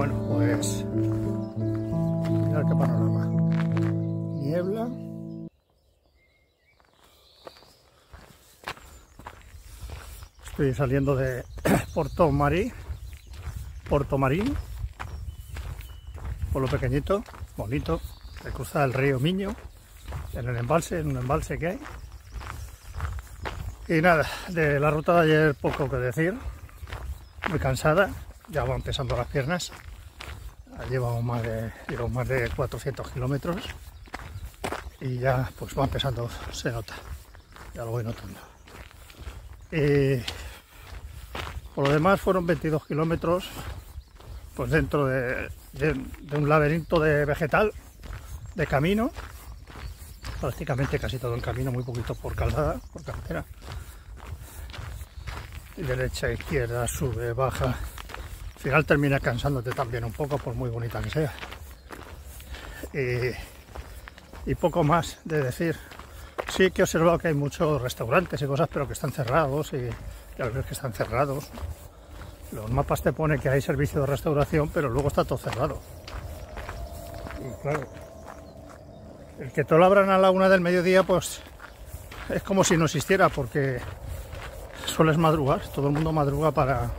Bueno, pues mirad qué panorama. Niebla. Estoy saliendo de Porto Marín, pueblo pequeñito, bonito, de cruzar el río Miño, en un embalse que hay. Y nada, de la ruta de ayer poco que decir, muy cansada, ya van pesando las piernas, llevamos más de 400 kilómetros y ya pues van pesando, se nota, ya lo voy notando. Y por lo demás fueron 22 kilómetros pues dentro de un laberinto de vegetal, de camino, prácticamente casi todo el camino, muy poquito por calzada, por carretera. Y derecha, izquierda, sube, baja. Al final termina cansándote también un poco, por muy bonita que sea. Y poco más de decir. Sí que he observado que hay muchos restaurantes y cosas, pero que están cerrados, y al ver que están cerrados, los mapas te pone que hay servicio de restauración, pero luego está todo cerrado. Y claro, el que te lo abran a la 1 del mediodía, pues es como si no existiera, porque sueles madrugar, todo el mundo madruga para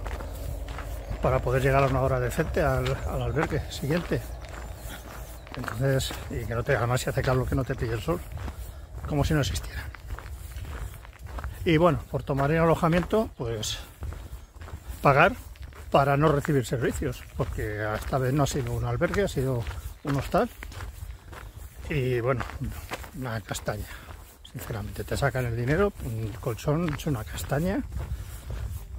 poder llegar a una hora decente al albergue siguiente. Entonces, y que no te, además si hace calor, que no te pille el sol, como si no existiera. Y bueno, por tomar en alojamiento, pues pagar para no recibir servicios, porque esta vez no ha sido un albergue, ha sido un hostal. Y bueno, una castaña, sinceramente, te sacan el dinero, un colchón es una castaña,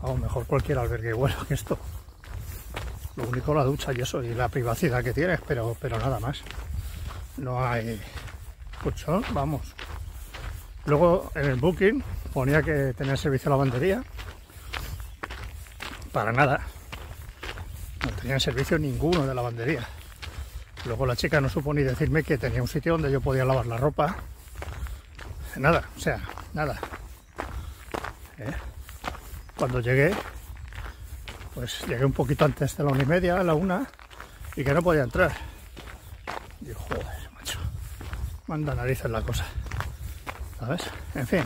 o mejor cualquier albergue bueno que esto. Lo único la ducha y eso, y la privacidad que tienes, pero nada más. No hay colchón, vamos. Luego en el booking ponía que tenía servicio de lavandería. Para nada. No tenían servicio ninguno de lavandería. Luego la chica no supo ni decirme que tenía un sitio donde yo podía lavar la ropa. Nada, o sea, nada. Cuando llegué, pues llegué un poquito antes de la 1:30, a la 1, y que no podía entrar. Y digo, joder, macho, manda narices la cosa, ¿sabes? En fin,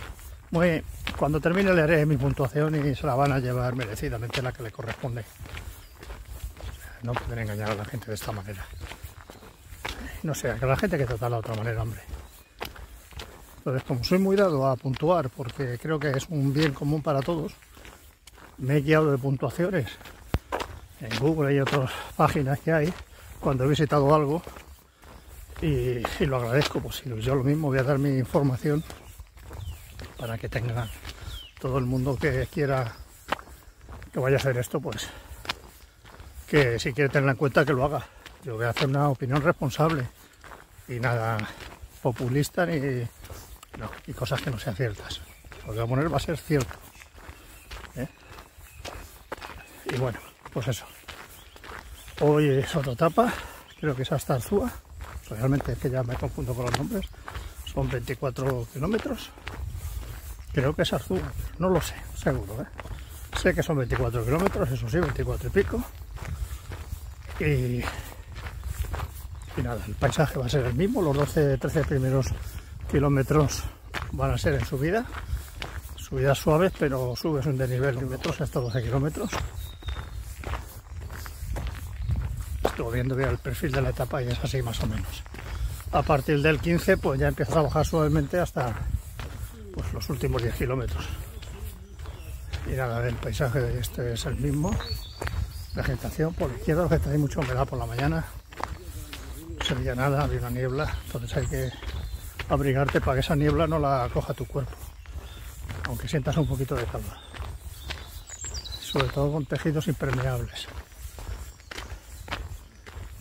cuando termine le haré mi puntuación y se la van a llevar merecidamente, la que le corresponde. No pueden engañar a la gente de esta manera. No sé, que la gente hay que tratarla de otra manera, hombre. Entonces, como soy muy dado a puntuar, porque creo que es un bien común para todos, me he guiado de puntuaciones en Google y otras páginas que hay cuando he visitado algo, y lo agradezco. Pues yo lo mismo voy a dar mi información para que tenga todo el mundo que quiera que vaya a hacer esto, pues que si quiere tenerla en cuenta, que lo haga. Yo voy a hacer una opinión responsable y nada populista ni cosas que no sean ciertas. Lo que voy a poner va a ser cierto. Y bueno, pues eso. Hoy es otra etapa, creo que es hasta Arzúa. Realmente es que ya me confundo con los nombres. Son 24 kilómetros. Creo que es Arzúa, no lo sé, seguro. Sé que son 24 kilómetros, eso sí, 24 y pico. Y nada, el paisaje va a ser el mismo. Los 12-13 primeros kilómetros van a ser en subida. Subidas suaves, pero subes un desnivel de metros hasta 12 kilómetros. Estoy viendo ya el perfil de la etapa y es así más o menos. A partir del 15 pues ya empiezas a bajar suavemente hasta pues, los últimos 10 kilómetros. Y nada, el paisaje de este es el mismo. Vegetación por la izquierda, que hay mucha humedad por la mañana. No se veía nada, había una niebla, entonces hay que abrigarte para que esa niebla no la coja tu cuerpo, aunque sientas un poquito de calor, sobre todo con tejidos impermeables.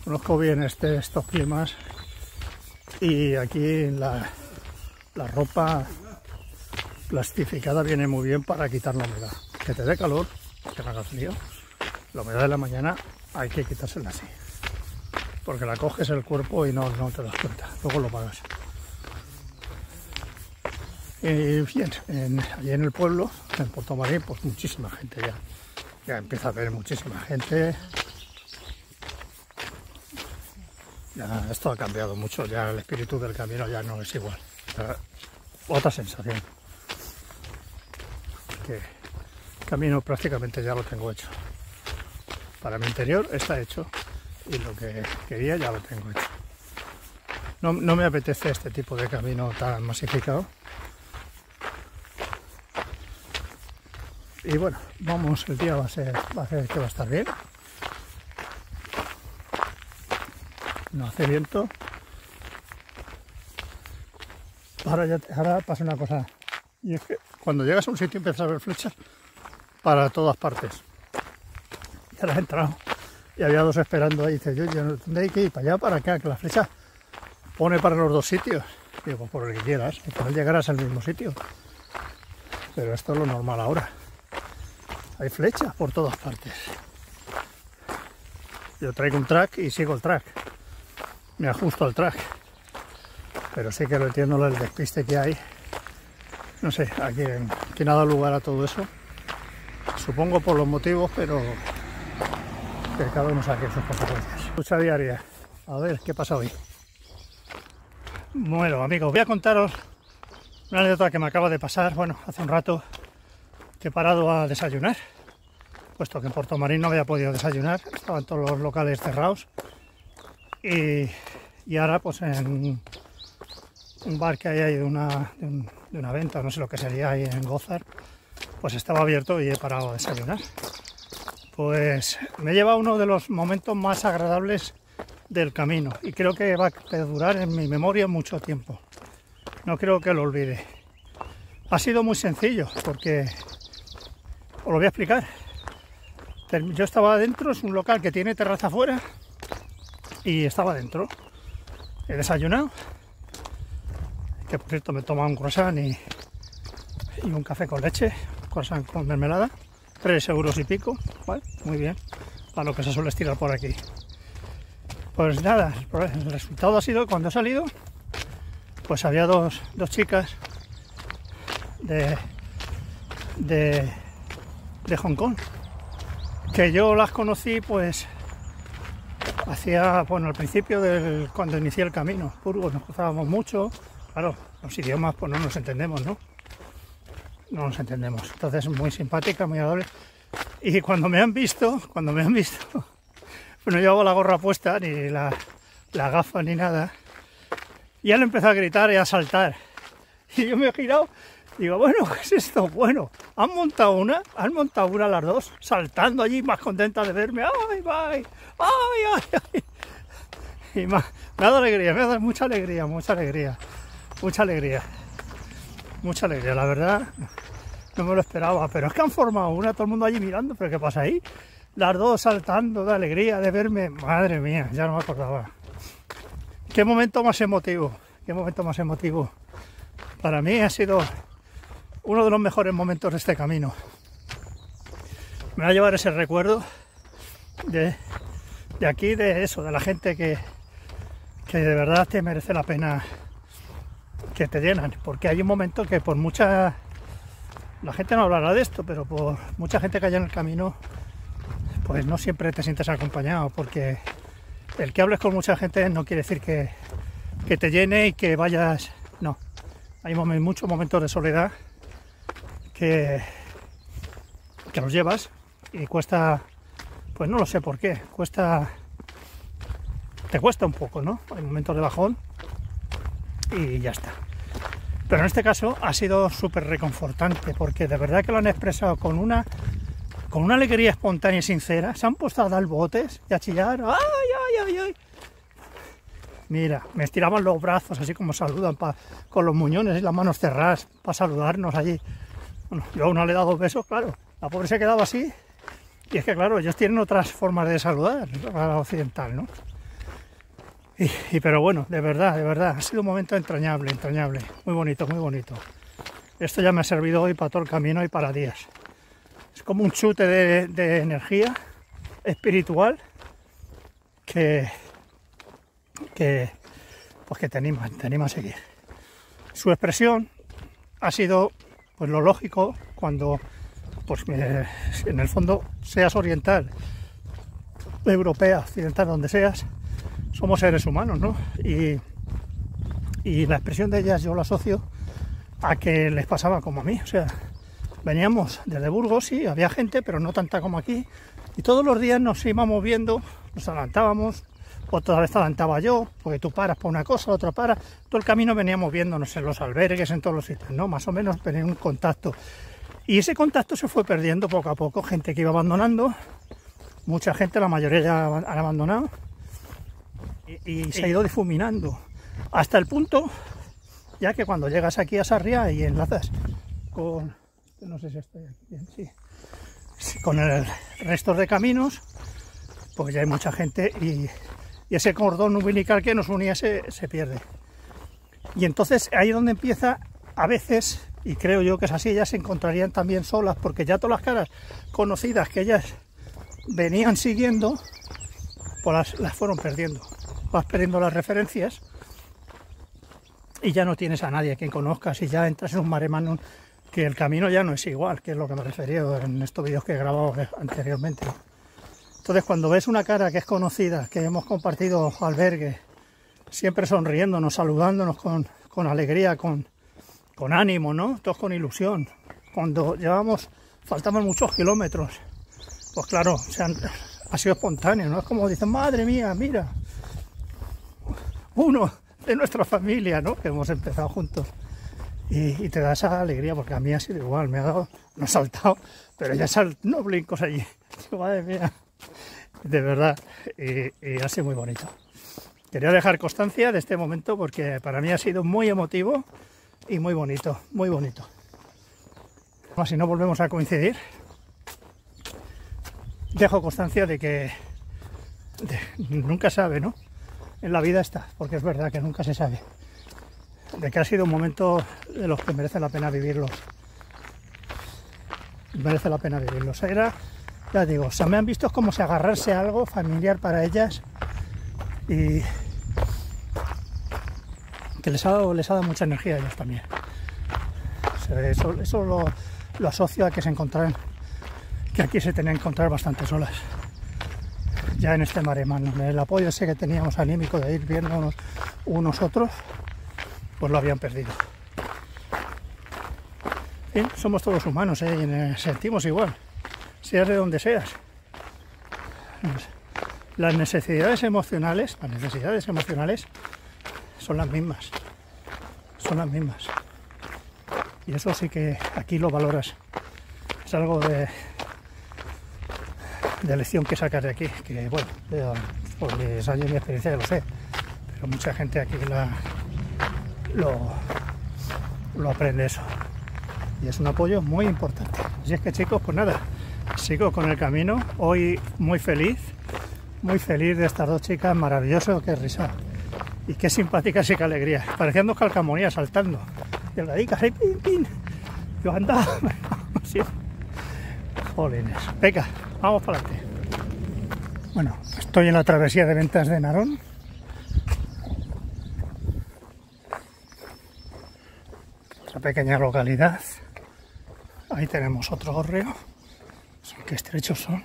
Conozco bien estos climas, y aquí la ropa plastificada viene muy bien para quitar la humedad. Que te dé calor, que no haga frío, la humedad de la mañana hay que quitársela así, porque la coges el cuerpo y no te das cuenta, luego lo pagas. Y bien, allí en el pueblo, en Porto Marín, pues muchísima gente ya empieza a ver muchísima gente. Ya esto ha cambiado mucho, ya el espíritu del camino ya no es igual. Otra sensación. Que el camino prácticamente ya lo tengo hecho. Para mi interior está hecho y lo que quería ya lo tengo hecho. No me apetece este tipo de camino tan masificado. Y bueno, vamos, el día va a ser que va a estar bien. No hace viento. Ahora pasa una cosa, y es que cuando llegas a un sitio empiezas a ver flechas para todas partes. Y ahora he entrado y había dos esperando ahí. Dice, yo ¿dónde hay que ir? ¿Para allá, para acá? Que la flecha pone para los dos sitios. Digo, por el que quieras, al final llegarás al mismo sitio. Pero esto es lo normal ahora. Hay flechas por todas partes. Yo traigo un track y sigo el track. Me ajusto al track. Pero sí que lo entiendo el despiste que hay. No sé, aquí ha dado lugar a todo eso. Supongo por los motivos, pero que cada uno saque sus consecuencias. Lucha diaria. A ver, ¿qué pasa hoy? Bueno, amigos, voy a contaros una anécdota que me acaba de pasar. Bueno, hace un rato que he parado a desayunar, puesto que en Portomarín no había podido desayunar, estaban todos los locales cerrados. Y ahora, pues en un bar que hay ahí de una venta, no sé lo que sería ahí en Gozar, pues estaba abierto y he parado a desayunar. Pues me lleva uno de los momentos más agradables del camino y creo que va a perdurar en mi memoria mucho tiempo. No creo que lo olvide. Ha sido muy sencillo porque os lo voy a explicar. Yo estaba adentro, es un local que tiene terraza afuera y estaba dentro. He desayunado, que por cierto me he tomado un croissant y un café con leche, croissant con mermelada, 3 euros y pico, ¿vale? Muy bien, para lo que se suele estirar por aquí. Pues nada, el resultado ha sido que cuando he salido, pues había dos chicas de Hong Kong, que yo las conocí pues al principio cuando inicié el camino. Burgos, nos cruzábamos mucho, claro, los idiomas pues no nos entendemos, ¿no? No nos entendemos, entonces muy simpática, muy agradable. Y cuando me han visto, pues no llevaba la gorra puesta, ni la gafa, ni nada, y han empezado a gritar y a saltar. Y yo me he girado, digo, bueno, ¿qué es esto? Bueno, han montado una las dos, saltando allí, más contentas de verme. ¡Ay, ay, ay, ay! Y me ha dado alegría, me ha dado mucha alegría, la verdad. No me lo esperaba, pero es que han formado una, todo el mundo allí mirando, pero ¿qué pasa ahí? Las dos saltando de alegría de verme, madre mía, ya no me acordaba. Qué momento más emotivo, Para mí ha sido uno de los mejores momentos de este camino. Me va a llevar ese recuerdo de aquí, de eso, de la gente que de verdad te merece la pena, que te llenan, porque hay un momento que por mucha... La gente no hablará de esto, pero por mucha gente que haya en el camino, pues no siempre te sientes acompañado, porque el que hables con mucha gente no quiere decir que te llene y que vayas... No, hay muchos momentos de soledad que los llevas y cuesta, pues no lo sé por qué, te cuesta un poco, ¿no? Hay momentos de bajón y ya está. Pero en este caso ha sido súper reconfortante, porque de verdad que lo han expresado con una alegría espontánea y sincera. Se han puesto a dar botes y a chillar. ¡Ay, ay, ay, ay! Mira, me estiraban los brazos así como saludan, con los muñones y las manos cerradas para saludarnos allí. Bueno, yo a una le he dado 2 besos, claro. La pobre se quedaba así. Y es que, claro, ellos tienen otras formas de saludar, a la occidental, ¿no? Pero bueno, de verdad, ha sido un momento entrañable, muy bonito. Esto ya me ha servido hoy para todo el camino y para días. Es como un chute de energía espiritual que te anima a seguir. Su expresión ha sido pues lo lógico cuando pues en el fondo seas oriental, europea, occidental, donde seas. somos seres humanos, ¿no? Y la expresión de ellas yo la asocio a que les pasaba como a mí. O sea, veníamos desde Burgos, sí, había gente, pero no tanta como aquí. Y todos los días nos íbamos viendo, nos adelantábamos, otra vez adelantaba yo, porque tú paras por una cosa, otra para. Todo el camino veníamos viéndonos en los albergues, en todos los sitios, ¿no? Más o menos venía un contacto. Y ese contacto se fue perdiendo poco a poco. Gente que iba abandonando, mucha gente, la mayoría ya han abandonado. Y se ha ido difuminando. Hasta el punto, ya que cuando llegas aquí a Sarriá y enlazas con... No sé si estoy aquí bien, sí. Con el resto de caminos, pues ya hay mucha gente y ese cordón umbilical que nos unía se pierde. Y entonces ahí es donde empieza, a veces, y creo yo que es así, ellas se encontrarían también solas, porque ya todas las caras conocidas que ellas venían siguiendo, pues las fueron perdiendo. Vas perdiendo las referencias y ya no tienes a nadie a quien conozcas y ya entras en un mare magnum, que el camino ya no es igual, que es lo que me refería en estos vídeos que he grabado anteriormente. Entonces, cuando ves una cara que es conocida, que hemos compartido albergue, siempre sonriéndonos, saludándonos con alegría, con ánimo, ¿no? Todos con ilusión. Cuando faltaban muchos kilómetros, pues claro, ha sido espontáneo, ¿no? Es como dicen, madre mía, mira, uno de nuestra familia, ¿no? Que hemos empezado juntos. Y te da esa alegría, porque a mí ha sido igual, me ha dado, no he saltado, pero ya no blincos allí. Madre mía, de verdad, y ha sido muy bonito. Quería dejar constancia de este momento porque para mí ha sido muy emotivo y muy bonito, muy bonito. Si no volvemos a coincidir, dejo constancia de que nunca sabe, ¿no? En la vida está, porque es verdad que nunca se sabe. De que ha sido un momento de los que merece la pena vivirlos. Merece la pena vivirlos. Era, ya digo, me han visto como si agarrarse a algo familiar para ellas y que les ha dado mucha energía a ellos también. O sea, eso lo asocio a que se encontraran, que aquí se tenían que encontrar bastante solas. Ya en este mare magnum, el apoyo ese que teníamos anímico de ir viéndonos unos otros, pues lo habían perdido. Bien, somos todos humanos, y sentimos igual, seas de donde seas. Las necesidades emocionales son las mismas. Son las mismas. Y eso sí que aquí lo valoras. Es algo de lección que sacas de aquí, que bueno, por mis años de experiencia ya lo sé, pero mucha gente aquí lo aprende eso. Y es un apoyo muy importante. Así es que, chicos, pues nada, sigo con el camino. Hoy muy feliz de estas dos chicas, maravilloso, qué risa. Y qué simpáticas y qué alegría. Parecían dos calcamonías saltando. Delgadicas, ahí, pin, pin. Yo andaba. Sí. Jolines. Venga, vamos para adelante. Bueno, estoy en la travesía de Ventas de Narón. Otra pequeña localidad. Ahí tenemos otro hórreo. Qué estrechos son.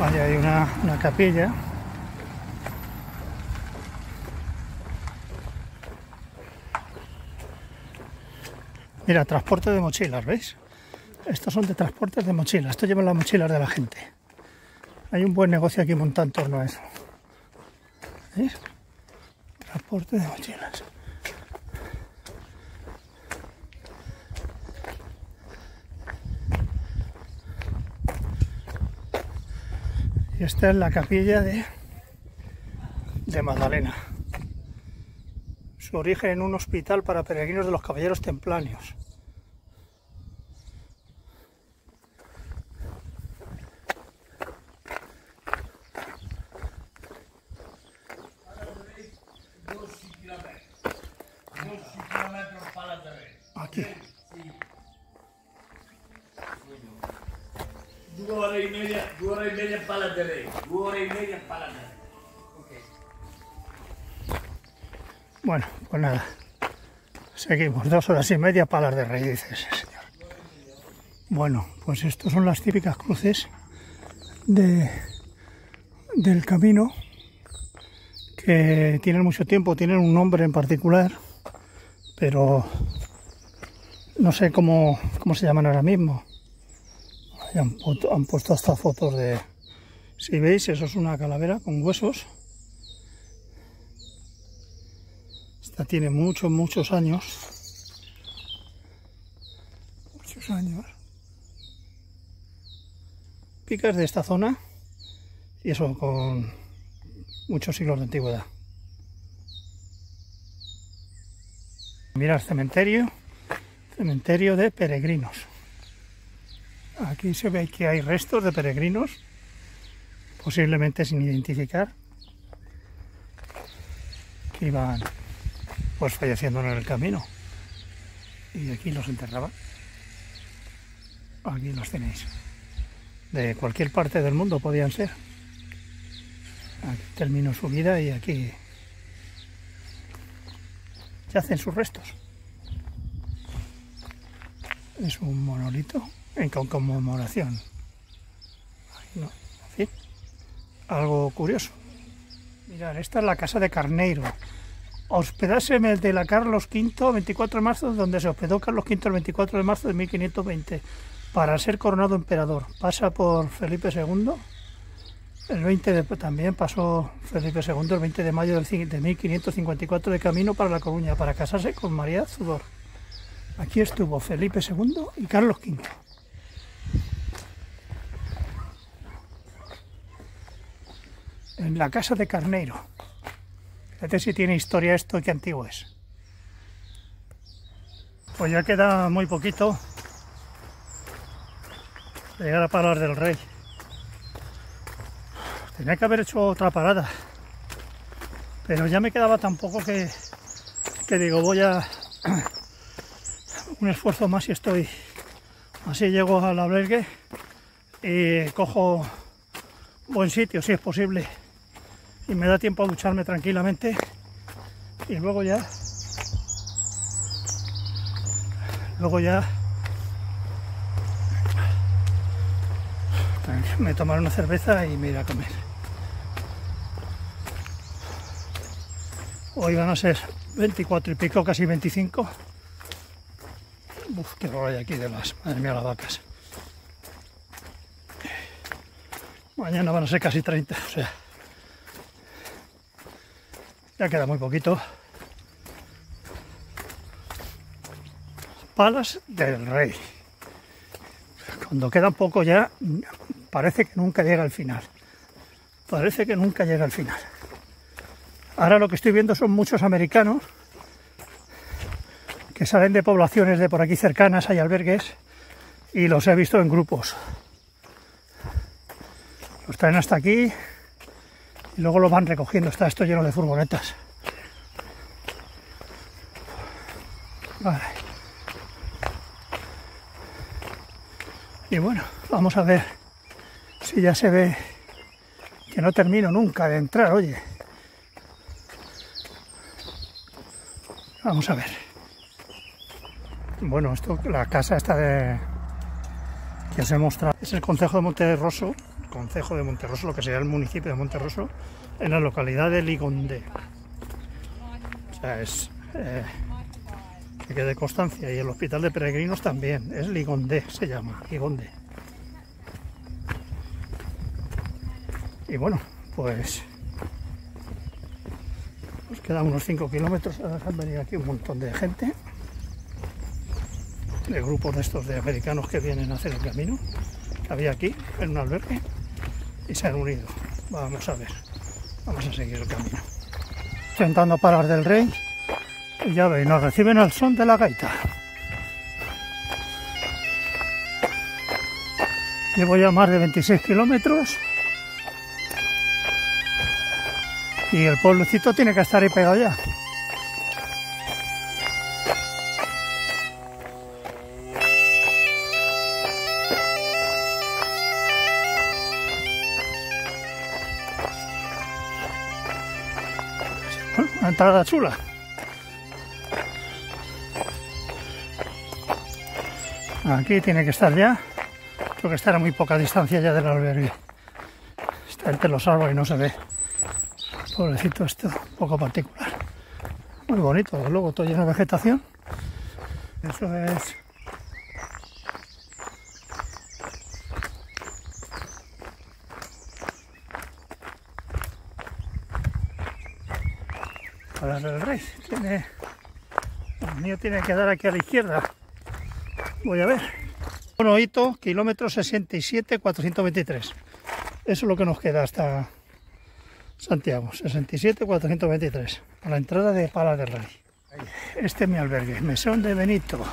Ahí hay una capilla. Mira, transporte de mochilas, ¿veis? Estos son de transportes de mochilas. Esto llevan las mochilas de la gente. Hay un buen negocio aquí montado en torno a eso. ¿Veis? Transporte de mochilas. Y esta es la capilla de Magdalena. Su origen en un hospital para peregrinos de los caballeros templarios. Aquí. 2 horas y media para la derecha. 2 horas y media para la derecha. Okay. Bueno, pues nada, seguimos 2 horas y media Palas del Rey, dice ese señor. Bueno, pues estos son las típicas cruces del camino, que tienen mucho tiempo, tienen un nombre en particular, pero no sé cómo se llaman ahora mismo. Han puesto hasta fotos de... Si veis, eso es una calavera con huesos. Esta tiene muchos años. Muchos años. Picas de esta zona, y eso con muchos siglos de antigüedad. Mira el cementerio de peregrinos. Aquí se ve que hay restos de peregrinos, posiblemente sin identificar, que iban pues falleciendo en el camino, y aquí los enterraban. Aquí los tenéis. De cualquier parte del mundo podían ser. Aquí terminó su vida y aquí se hacen sus restos. Es un monolito en conmemoración. No, en fin, algo curioso. Mirad, esta es la casa de Carneiro. Hospedase de la Carlos V, 24 de marzo, donde se hospedó Carlos V el 24 de marzo de 1520. Para ser coronado emperador. Pasa por Felipe II, también pasó Felipe II el 20 de mayo de 1554 de camino para La Coruña, para casarse con María Zudor. Aquí estuvo Felipe II y Carlos V. En la casa de Carneiro. Fíjate si tiene historia esto y qué antiguo es. Pues ya queda muy poquito de llegar a Palas del Rey. Tenía que haber hecho otra parada, pero ya me quedaba tan poco que digo, voy a un esfuerzo más y estoy. Así llego al albergue y cojo buen sitio, si es posible, y me da tiempo a ducharme tranquilamente, y luego ya me tomaré una cerveza y me iré a comer. Hoy van a ser 24 y pico, casi 25. Uf, qué horror hay aquí de las, madre mía, las vacas. Mañana van a ser casi 30, o sea, ya queda muy poquito. Palas del Rey. Cuando queda poco ya, parece que nunca llega al final. Parece que nunca llega al final. Ahora lo que estoy viendo son muchos americanos que salen de poblaciones de por aquí cercanas, hay albergues, y los he visto en grupos. Los traen hasta aquí y luego los van recogiendo. Está esto lleno de furgonetas. Vale. Y bueno, vamos a ver si ya se ve que no termino nunca de entrar, oye. Vamos a ver. Bueno, esto, la casa esta que os he mostrado, es el concejo de Monterroso, lo que sería el municipio de Monterroso, en la localidad de Ligondé. O sea, es que quede constancia, y el hospital de peregrinos también, es Ligondé, se llama, Ligondé. Y bueno, pues nos quedan unos 5 kilómetros, ahora han venido aquí un montón de gente, de grupos de estos de americanos que vienen a hacer el camino, que había aquí, en un albergue, y se han unido. Vamos a ver, vamos a seguir el camino. Intentando Palas del Rey, y ya veis, nos reciben al son de la gaita. Llevo ya más de 26 kilómetros y el pueblecito tiene que estar ahí pegado ya. Bueno, una entrada chula. Aquí tiene que estar ya. Creo que estará a muy poca distancia ya del albergue. Está entre los árboles y no se ve. Pobrecito, esto un poco particular. Muy bonito, desde luego, todo lleno de vegetación. Eso es. Para el Rey. El mío tiene que dar aquí a la izquierda. Voy a ver. Bueno, Hito, kilómetro 67,423. Eso es lo que nos queda hasta Santiago. 67,423. A la entrada de Pala del Rey. Este es mi albergue. Mesón de Benito.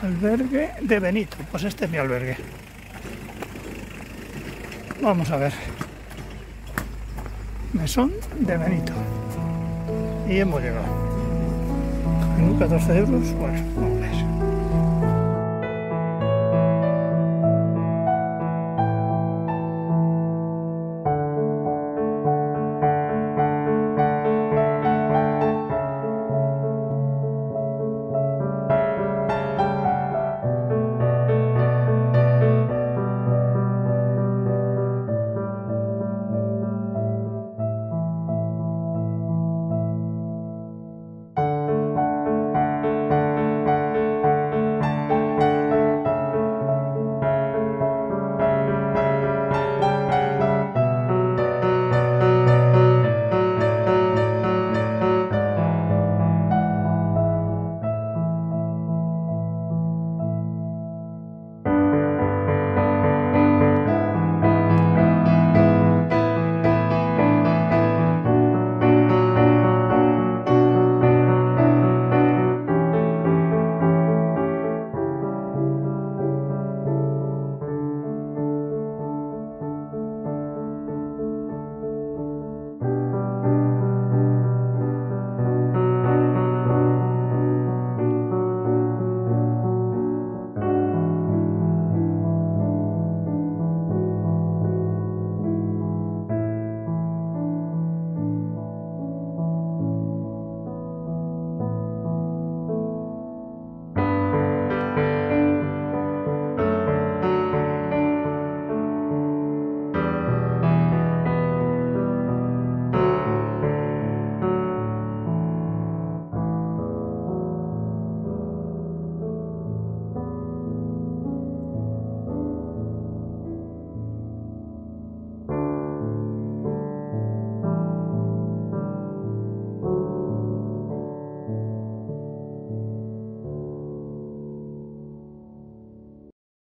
Albergue de Benito. Pues este es mi albergue. Vamos a ver. Mesón de Benito. Y hemos llegado. Menú 14 euros. Bueno, vamos.